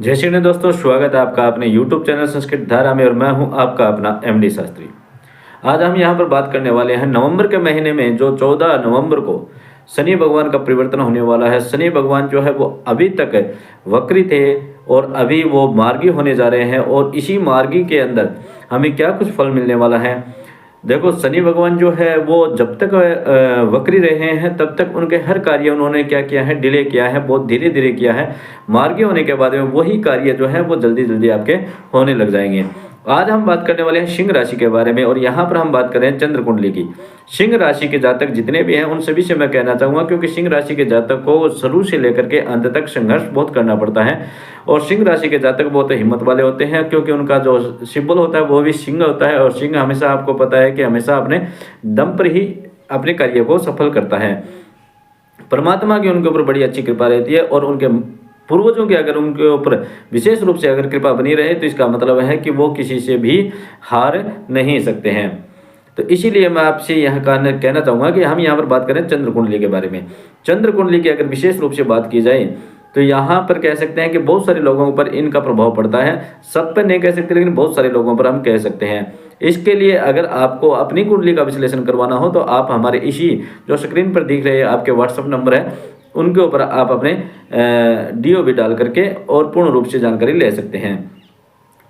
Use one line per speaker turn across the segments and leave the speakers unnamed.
जय श्री कृष्ण दोस्तों, स्वागत है आपका अपने YouTube चैनल संस्कृत धारा में और मैं हूं आपका अपना एमडी शास्त्री। आज हम यहां पर बात करने वाले हैं नवंबर के महीने में जो 14 नवंबर को शनि भगवान का परिवर्तन होने वाला है। शनि भगवान जो है वो अभी तक वक्री थे और अभी वो मार्गी होने जा रहे हैं और इसी मार्गी के अंदर हमें क्या कुछ फल मिलने वाला है। देखो, शनि भगवान जो है वो जब तक वक्री रहे हैं तब तक उनके हर कार्य उन्होंने क्या किया है, डिले किया है, बहुत धीरे धीरे किया है। मार्गी होने के बाद में वही कार्य जो है वो जल्दी जल्दी आपके होने लग जाएंगे। आज हम बात करने वाले हैं सिंह राशि के बारे में और यहाँ पर हम बात कर रहे हैं चंद्र कुंडली की। सिंह राशि के जातक जितने भी हैं उन सभी से मैं कहना चाहूँगा, क्योंकि सिंह राशि के जातक को शुरू से लेकर के अंत तक संघर्ष बहुत करना पड़ता है और सिंह राशि के जातक बहुत हिम्मत वाले होते हैं, क्योंकि उनका जो सिंबल होता है वो भी सिंह होता है और सिंह हमेशा आपको पता है कि हमेशा अपने दम पर ही अपने कार्य को सफल करता है। परमात्मा की उनके ऊपर बड़ी अच्छी कृपा रहती है और उनके पूर्वजों की अगर उनके ऊपर विशेष रूप से अगर कृपा बनी रहे तो इसका मतलब है कि वो किसी से भी हार नहीं सकते हैं। तो इसीलिए मैं आपसे यह कहना चाहूँगा कि हम यहाँ पर बात करें चंद्र कुंडली के बारे में। चंद्र कुंडली की अगर विशेष रूप से बात की जाए तो यहाँ पर कह सकते हैं कि बहुत सारे लोगों पर इनका प्रभाव पड़ता है। सब पर नहीं कह सकते लेकिन बहुत सारे लोगों पर हम कह सकते हैं। इसके लिए अगर आपको अपनी कुंडली का विश्लेषण करवाना हो तो आप हमारे इसी जो स्क्रीन पर दिख रहे हैं आपके व्हाट्सएप नंबर है उनके ऊपर आप अपने DOB डाल करके और पूर्ण रूप से जानकारी ले सकते हैं।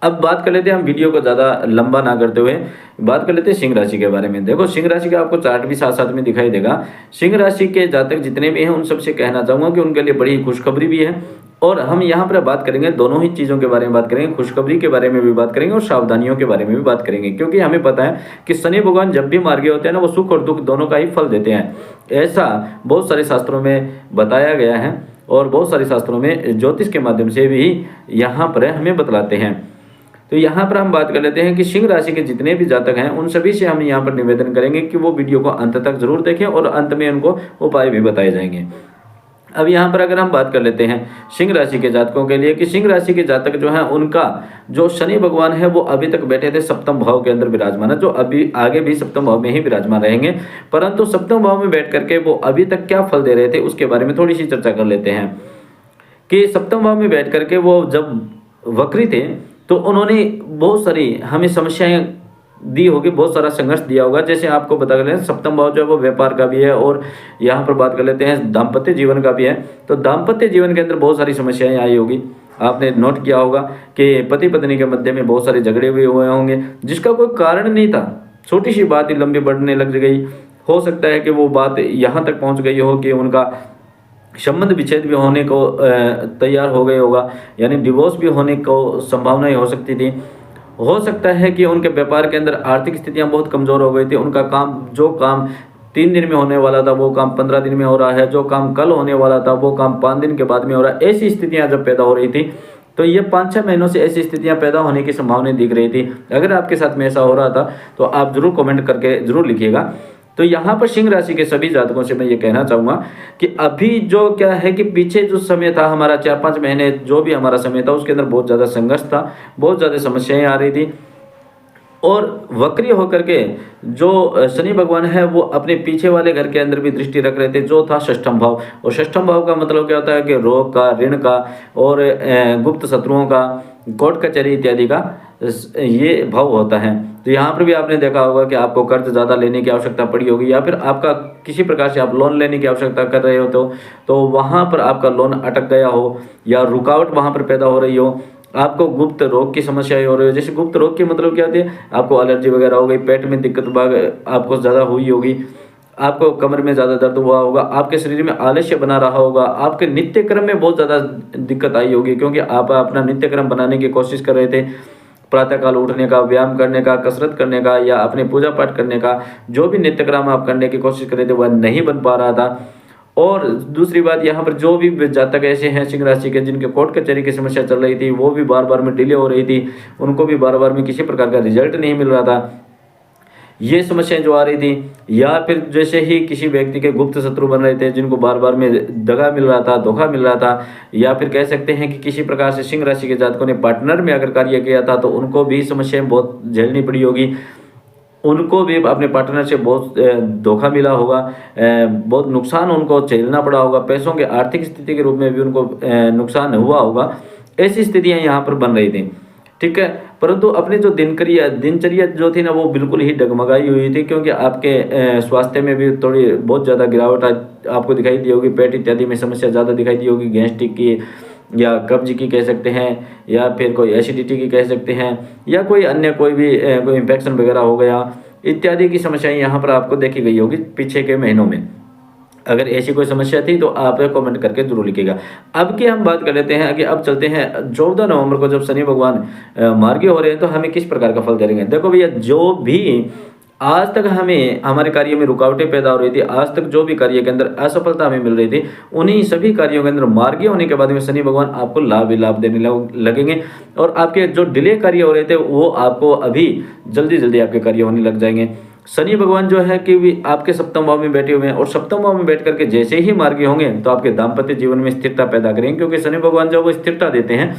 अब बात कर लेते हैं हम वीडियो को ज़्यादा लंबा ना करते हुए बात कर लेते हैं सिंह राशि के बारे में। देखो, सिंह राशि का आपको चार्ट भी साथ साथ में दिखाई देगा। सिंह राशि के जातक जितने भी हैं उन सबसे कहना चाहूँगा कि उनके लिए बड़ी खुशखबरी भी है और हम यहाँ पर बात करेंगे दोनों ही चीज़ों के बारे में बात करेंगे, खुशखबरी के बारे में भी बात करेंगे और सावधानियों के बारे में भी बात करेंगे, क्योंकि हमें पता है कि शनि भगवान जब भी मार्गी होते हैं ना वो सुख और दुख दोनों का ही फल देते हैं। ऐसा बहुत सारे शास्त्रों में बताया गया है और बहुत सारे शास्त्रों में ज्योतिष के माध्यम से भी यहाँ पर हमें बतलाते हैं। तो यहाँ पर हम बात कर लेते हैं कि सिंह राशि के जितने भी जातक हैं उन सभी से हम यहाँ पर निवेदन करेंगे कि वो वीडियो को अंत तक जरूर देखें और अंत में उनको उपाय भी बताए जाएंगे। अब यहाँ पर अगर हम बात कर लेते हैं सिंह राशि के जातकों के लिए कि सिंह राशि के जातक जो हैं उनका जो शनि भगवान है वो अभी तक बैठे थे सप्तम भाव के अंदर विराजमान है, जो अभी आगे भी सप्तम भाव में ही विराजमान रहेंगे। परंतु सप्तम भाव में बैठ करके वो अभी तक क्या फल दे रहे थे उसके बारे में थोड़ी सी चर्चा कर लेते हैं कि सप्तम भाव में बैठ करके वो जब वक्री थे तो उन्होंने बहुत सारी हमें समस्याएं दी होगी, बहुत सारा संघर्ष दिया होगा। जैसे आपको बता लें सप्तम भाव जो है वो व्यापार का भी है और यहाँ पर बात कर लेते हैं दाम्पत्य जीवन का भी है। तो दाम्पत्य जीवन के अंदर बहुत सारी समस्याएं आई होगी। आपने नोट किया होगा कि पति पत्नी के मध्य में बहुत सारे झगड़े भी हुए होंगे जिसका कोई कारण नहीं था, छोटी सी बात ही लंबी बढ़ने लग गई। हो सकता है कि वो बात यहाँ तक पहुँच गई हो कि उनका संबंध विच्छेद भी होने को तैयार हो गए होगा, यानी डिवोर्स भी होने को संभावनाएं हो सकती थी। हो सकता है कि उनके व्यापार के अंदर आर्थिक स्थितियां बहुत कमज़ोर हो गई थी। उनका काम जो काम 3 दिन में होने वाला था वो काम 15 दिन में हो रहा है, जो काम कल होने वाला था वो काम 5 दिन के बाद में हो रहा है। ऐसी स्थितियां जब पैदा हो रही थी तो ये 5-6 महीनों से ऐसी स्थितियां पैदा होने की संभावनाएं दिख रही थी। अगर आपके साथ में ऐसा हो रहा था तो आप जरूर कमेंट करके जरूर लिखिएगा। तो यहाँ पर सिंह राशि के सभी जातकों से मैं ये कहना चाहूँगा कि अभी जो क्या है कि पीछे जो समय था हमारा 4-5 महीने जो भी हमारा समय था उसके अंदर बहुत ज़्यादा संघर्ष था, बहुत ज़्यादा समस्याएं आ रही थी और वक्री होकर के जो शनि भगवान है वो अपने पीछे वाले घर के अंदर भी दृष्टि रख रहे थे, जो था षष्ठम भाव। और षष्ठम भाव का मतलब क्या होता है कि रोग का, ऋण का और गुप्त शत्रुओं का, कोर्ट कचहरी इत्यादि का ये भाव होता है। तो यहाँ पर भी आपने देखा होगा कि आपको कर्ज ज़्यादा लेने की आवश्यकता पड़ी होगी या फिर आपका किसी प्रकार से आप लोन लेने की आवश्यकता कर रहे हो तो वहाँ पर आपका लोन अटक गया हो या रुकावट वहाँ पर पैदा हो रही हो। आपको गुप्त रोग की समस्याएं हो रही हो, जैसे गुप्त रोग की मतलब क्या होती है, आपको एलर्जी वगैरह हो गई, पेट में दिक्कत आपको ज़्यादा हुई होगी, आपको कमर में ज़्यादा दर्द हुआ होगा, आपके शरीर में आलस्य बना रहा होगा, आपके नित्य क्रम में बहुत ज़्यादा दिक्कत आई होगी क्योंकि आप अपना नित्य क्रम बनाने की कोशिश कर रहे थे। प्रातःकाल उठने का, व्यायाम करने का, कसरत करने का या अपने पूजा पाठ करने का, जो भी नित्य क्रम आप करने की कोशिश कर रहे थे वह नहीं बन पा रहा था। और दूसरी बात, यहाँ पर जो भी जातक ऐसे हैं सिंह राशि के जिनके कोर्ट कचहरी की समस्या चल रही थी वो भी बार बार में डिले हो रही थी, उनको भी बार बार में किसी प्रकार का रिजल्ट नहीं मिल रहा था। ये समस्याएं जो आ रही थी या फिर जैसे ही किसी व्यक्ति के गुप्त शत्रु बन रहे थे जिनको बार बार में दगा मिल रहा था, धोखा मिल रहा था, या फिर कह सकते हैं कि किसी प्रकार से सिंह राशि के जातकों ने पार्टनर में अगर कार्य किया था तो उनको भी समस्याएं बहुत झेलनी पड़ी होगी। उनको भी अपने पार्टनर से बहुत धोखा मिला होगा, बहुत नुकसान उनको झेलना पड़ा होगा, पैसों के आर्थिक स्थिति के रूप में भी उनको नुकसान हुआ होगा। ऐसी स्थितियां यहाँ पर बन रही थी, ठीक है। परंतु अपनी जो दिनचर्या जो थी ना, वो बिल्कुल ही डगमगाई हुई थी, क्योंकि आपके स्वास्थ्य में भी थोड़ी बहुत ज़्यादा गिरावट आपको दिखाई दी होगी। पेट इत्यादि में समस्या ज़्यादा दिखाई दी होगी, गैस्ट्रिक की या कब्ज की कह सकते हैं, या फिर कोई एसिडिटी की कह सकते हैं, या कोई अन्य कोई भी कोई इन्फेक्शन वगैरह हो गया इत्यादि की समस्याएं यहाँ पर आपको देखी गई होगी पीछे के महीनों में। अगर ऐसी कोई समस्या थी तो आप कमेंट करके जरूर लिखिएगा। अब की हम बात कर लेते हैं कि अब चलते हैं 14 नवंबर को जब शनि भगवान मार्गी हो रहे हैं तो हमें किस प्रकार का फल दे रहे हैं। देखो भैया, जो भी आज तक हमें हमारे कार्य में रुकावटें पैदा हो रही थी, आज तक जो भी कार्य के अंदर असफलता हमें मिल रही थी, उन्हीं सभी कार्यों के अंदर मार्गी होने के बाद में शनि भगवान आपको लाभ ही लाभ देने लगेंगे, और आपके जो डिले कार्य हो रहे थे वो आपको अभी जल्दी जल्दी आपके कार्य होने लग जाएंगे। शनि भगवान जो है कि आपके सप्तम भाव में बैठे हुए हैं, और सप्तम भाव में बैठ करके जैसे ही मार्गी होंगे तो आपके दाम्पत्य जीवन में स्थिरता पैदा करेंगे, क्योंकि शनि भगवान जो वो स्थिरता देते हैं।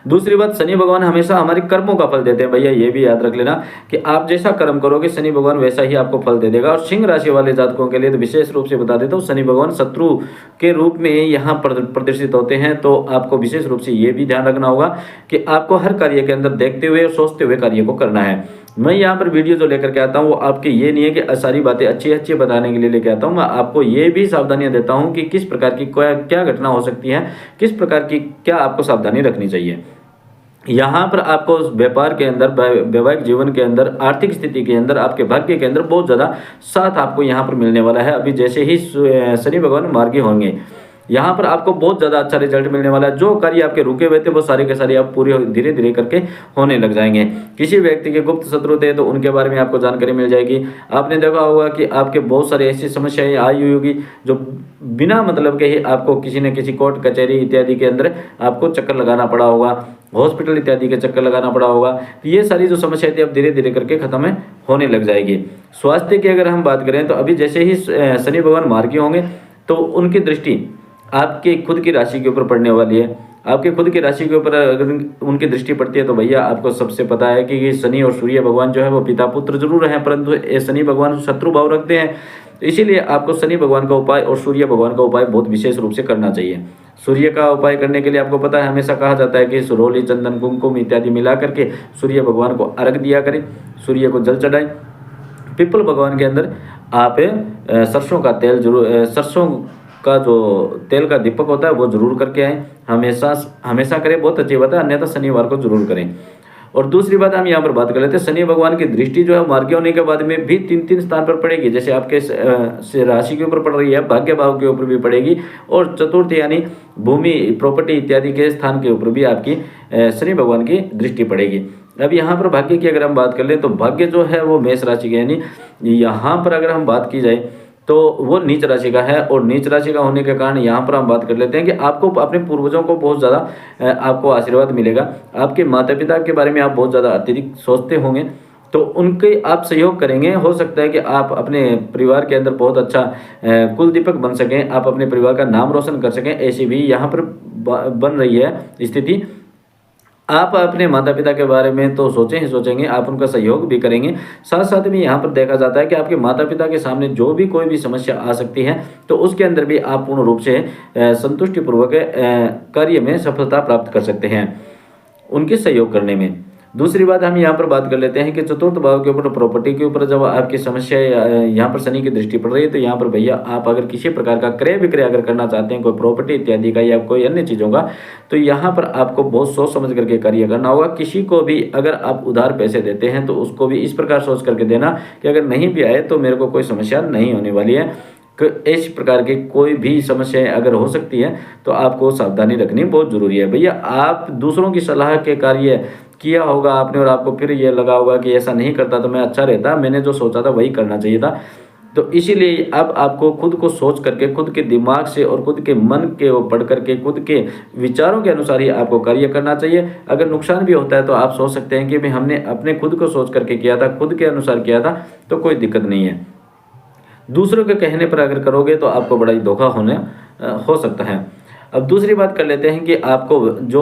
दूसरी बात, शनि भगवान हमेशा हमारे कर्मों का फल देते हैं भैया, ये भी याद रख लेना कि आप जैसा कर्म करोगे शनि भगवान वैसा ही आपको फल दे देगा। और सिंह राशि वाले जातकों के लिए तो विशेष रूप से बता देता हूँ, शनि भगवान शत्रु के रूप में यहाँ प्रदर्शित होते हैं, तो आपको विशेष रूप से ये भी ध्यान रखना होगा कि आपको हर कार्य के अंदर देखते हुए और सोचते हुए कार्य को करना है। मैं यहाँ पर वीडियो जो लेकर के आता हूँ वो आपके ये नहीं है कि सारी बातें अच्छी अच्छी बताने के लिए लेके आता हूँ, मैं आपको ये भी सावधानियां देता हूँ कि किस प्रकार की क्या घटना हो सकती है, किस प्रकार की क्या आपको सावधानी रखनी चाहिए। यहाँ पर आपको व्यापार के अंदर, वैवाहिक जीवन के अंदर, आर्थिक स्थिति के अंदर, आपके भाग्य के अंदर बहुत ज़्यादा साथ आपको यहाँ पर मिलने वाला है। अभी जैसे ही शनि भगवान मार्गी होंगे, यहाँ पर आपको बहुत ज़्यादा अच्छा रिजल्ट मिलने वाला है। जो कार्य आपके रुके हुए थे वो सारे के सारे आप पूरे धीरे धीरे करके होने लग जाएंगे। किसी व्यक्ति के गुप्त शत्रु थे तो उनके बारे में आपको जानकारी मिल जाएगी। आपने देखा होगा कि आपके बहुत सारे ऐसी समस्याएं आई हुई होगी जो बिना मतलब के ही आपको किसी न किसी कोर्ट कचहरी इत्यादि के अंदर आपको चक्कर लगाना पड़ा होगा, हॉस्पिटल इत्यादि के चक्कर लगाना पड़ा होगा। तो ये सारी जो समस्याएं थी अब धीरे धीरे करके खत्म होने लग जाएगी। स्वास्थ्य की अगर हम बात करें तो अभी जैसे ही शनि भगवान मार्गी होंगे तो उनकी दृष्टि आपके खुद की राशि के ऊपर पड़ने वाली है। आपके खुद की राशि के ऊपर अगर उनकी दृष्टि पड़ती है तो भैया आपको सबसे पता है कि शनि और सूर्य भगवान जो है वो पिता पुत्र जरूर हैं, परंतु शनि भगवान शत्रु भाव रखते हैं। इसीलिए आपको शनि भगवान का उपाय और सूर्य भगवान का उपाय बहुत विशेष रूप से करना चाहिए। सूर्य का उपाय करने के लिए आपको पता है हमेशा कहा जाता है कि सुरोली, चंदन, कुमकुम इत्यादि मिला करके सूर्य भगवान को अर्घ दिया करें, सूर्य को जल चढ़ाएं। पिपल भगवान के अंदर आप सरसों का तेल जरूर, सरसों का जो तेल का दीपक होता है वो जरूर करके आए, हमेशा हमेशा करें, बहुत अच्छी बात है, अन्यथा शनिवार को जरूर करें। और दूसरी बात हम यहाँ पर बात कर लेते हैं, शनि भगवान की दृष्टि जो है मार्गी होने के बाद में भी 3-3 स्थान पर पड़ेगी। जैसे आपके राशि के ऊपर पड़ रही है, भाग्य भाव के ऊपर भी पड़ेगी, और चतुर्थ यानी भूमि, प्रॉपर्टी इत्यादि के स्थान के ऊपर भी आपकी शनि भगवान की दृष्टि पड़ेगी। अब यहाँ पर भाग्य की अगर हम बात कर लें तो भाग्य जो है वो मेष राशि के, यानी यहाँ पर अगर हम बात की जाए तो वो नीच राशि का है, और नीच राशि का होने के कारण यहाँ पर हम बात कर लेते हैं कि आपको अपने पूर्वजों को बहुत ज़्यादा आपको आशीर्वाद मिलेगा। आपके माता पिता के बारे में आप बहुत ज़्यादा अतिरिक्त सोचते होंगे, तो उनके आप सहयोग करेंगे। हो सकता है कि आप अपने परिवार के अंदर बहुत अच्छा कुल दीपक बन सकें, आप अपने परिवार का नाम रोशन कर सकें, ऐसी भी यहाँ पर बन रही है स्थिति। आप अपने माता पिता के बारे में तो सोचें ही सोचेंगे, आप उनका सहयोग भी करेंगे। साथ साथ में यहाँ पर देखा जाता है कि आपके माता पिता के सामने जो भी कोई भी समस्या आ सकती है तो उसके अंदर भी आप पूर्ण रूप से संतुष्टिपूर्वक कार्य में सफलता प्राप्त कर सकते हैं उनके सहयोग करने में। दूसरी बात हम यहाँ पर बात कर लेते हैं कि चतुर्थ भाव के ऊपर, प्रॉपर्टी के ऊपर जब आपकी समस्या यहाँ पर शनि की दृष्टि पड़ रही है तो यहाँ पर भैया आप अगर किसी प्रकार का क्रय विक्रय अगर करना चाहते हैं, कोई प्रॉपर्टी इत्यादि का या कोई अन्य चीज़ों का, तो यहाँ पर आपको बहुत सोच समझ करके कार्य करना होगा। किसी को भी अगर आप उधार पैसे देते हैं तो उसको भी इस प्रकार सोच करके देना कि अगर नहीं भी आए तो मेरे को कोई समस्या नहीं होने वाली है। इस प्रकार की कोई भी समस्याएं अगर हो सकती है तो आपको सावधानी रखनी बहुत जरूरी है। भैया आप दूसरों की सलाह के कार्य किया होगा आपने और आपको फिर ये लगा होगा कि ऐसा नहीं करता तो मैं अच्छा रहता, मैंने जो सोचा था वही करना चाहिए था। तो इसीलिए अब आपको खुद को सोच करके, खुद के दिमाग से और खुद के मन के पढ़ करके, खुद के विचारों के अनुसार ही आपको कार्य करना चाहिए। अगर नुकसान भी होता है तो आप सोच सकते हैं कि भाई हमने अपने खुद को सोच करके किया था, खुद के अनुसार किया था, तो कोई दिक्कत नहीं है। दूसरों के कहने पर अगर करोगे तो आपको बड़ा ही धोखा हो सकता है। अब दूसरी बात कर लेते हैं कि आपको जो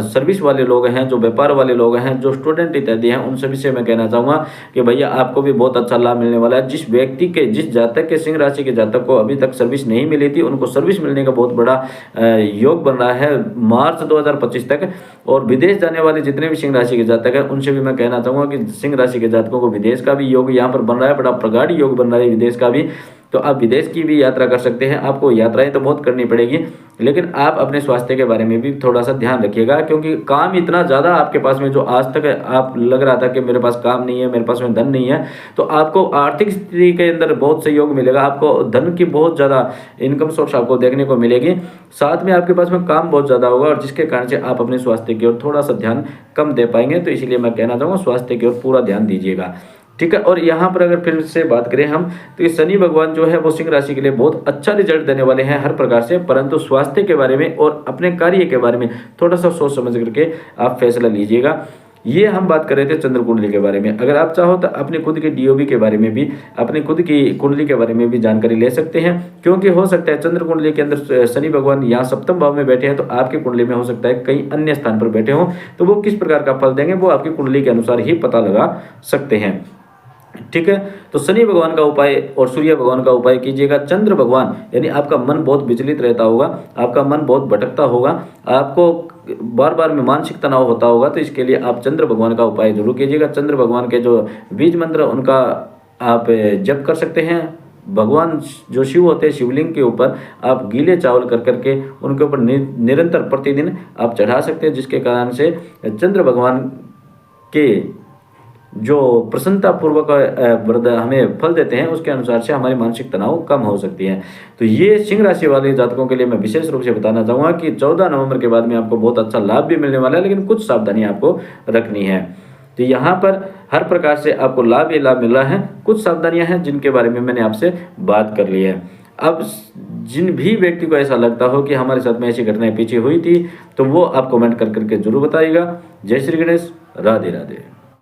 सर्विस वाले लोग हैं, जो व्यापार वाले लोग हैं, जो स्टूडेंट इत्यादि हैं, उन सभी से मैं कहना चाहूँगा कि भैया आपको भी बहुत अच्छा लाभ मिलने वाला है। जिस व्यक्ति के, जिस जातक के, सिंह राशि के जातक को अभी तक सर्विस नहीं मिली थी, उनको सर्विस मिलने का बहुत बड़ा योग बन रहा है मार्च 2025 तक। और विदेश जाने वाले जितने भी सिंह राशि के जातक हैं, उनसे भी मैं कहना चाहूँगा कि सिंह राशि के जातकों को विदेश का भी योग यहाँ पर बन रहा है, बड़ा प्रगाढ़ योग बन रहा है विदेश का भी। तो आप विदेश की भी यात्रा कर सकते हैं। आपको यात्राएं तो बहुत करनी पड़ेगी, लेकिन आप अपने स्वास्थ्य के बारे में भी थोड़ा सा ध्यान रखिएगा, क्योंकि काम इतना ज़्यादा आपके पास में, जो आज तक आप लग रहा था कि मेरे पास काम नहीं है, मेरे पास में धन नहीं है, तो आपको आर्थिक स्थिति के अंदर बहुत सहयोग मिलेगा। आपको धन की बहुत ज़्यादा इनकम सोर्स आपको देखने को मिलेगी। साथ में आपके पास में काम बहुत ज़्यादा होगा, और जिसके कारण से आप अपने स्वास्थ्य की ओर थोड़ा सा ध्यान कम दे पाएंगे। तो इसीलिए मैं कहना चाहूँगा स्वास्थ्य की ओर पूरा ध्यान दीजिएगा, ठीक है। और यहाँ पर अगर फिर से बात करें हम, तो ये शनि भगवान जो है वो सिंह राशि के लिए बहुत अच्छा रिजल्ट देने वाले हैं हर प्रकार से, परंतु स्वास्थ्य के बारे में और अपने कार्य के बारे में थोड़ा सा सोच समझ करके आप फैसला लीजिएगा। ये हम बात कर रहे थे चंद्र कुंडली के बारे में। अगर आप चाहो तो अपने खुद के डीओबी के बारे में भी, अपने खुद की कुंडली के बारे में भी जानकारी ले सकते हैं, क्योंकि हो सकता है चंद्र कुंडली के अंदर शनि भगवान यहाँ सप्तम भाव में बैठे हैं, तो आपकी कुंडली में हो सकता है कहीं अन्य स्थान पर बैठे हों, तो वो किस प्रकार का फल देंगे वो आपकी कुंडली के अनुसार ही पता लगा सकते हैं, ठीक है। तो शनि भगवान का उपाय और सूर्य भगवान का उपाय कीजिएगा। चंद्र भगवान यानी आपका मन बहुत विचलित रहता होगा, आपका मन बहुत भटकता होगा, आपको बार बार में मानसिक तनाव होता होगा, तो इसके लिए आप चंद्र भगवान का उपाय जरूर कीजिएगा। चंद्र भगवान के जो बीज मंत्र उनका आप जप कर सकते हैं। भगवान जो शिव होते हैं, शिवलिंग के ऊपर आप गीले चावल कर करके उनके ऊपर निरंतर प्रतिदिन आप चढ़ा सकते हैं, जिसके कारण से चंद्र भगवान के जो प्रसन्नता पूर्वक हमें फल देते हैं, उसके अनुसार से हमारी मानसिक तनाव कम हो सकती है। तो ये सिंह राशि वाले जातकों के लिए मैं विशेष रूप से बताना चाहूँगा कि 14 नवंबर के बाद में आपको बहुत अच्छा लाभ भी मिलने वाला है, लेकिन कुछ सावधानी आपको रखनी है। तो यहाँ पर हर प्रकार से आपको लाभ ही लाभ मिल रहा है, कुछ सावधानियाँ हैं जिनके बारे में मैंने आपसे बात कर ली है। अब जिन भी व्यक्ति को ऐसा लगता हो कि हमारे साथ में ऐसी घटनाएं पीछे हुई थी, तो वो आप कमेंट कर करके जरूर बताइएगा। जय श्री गणेश, राधे राधे।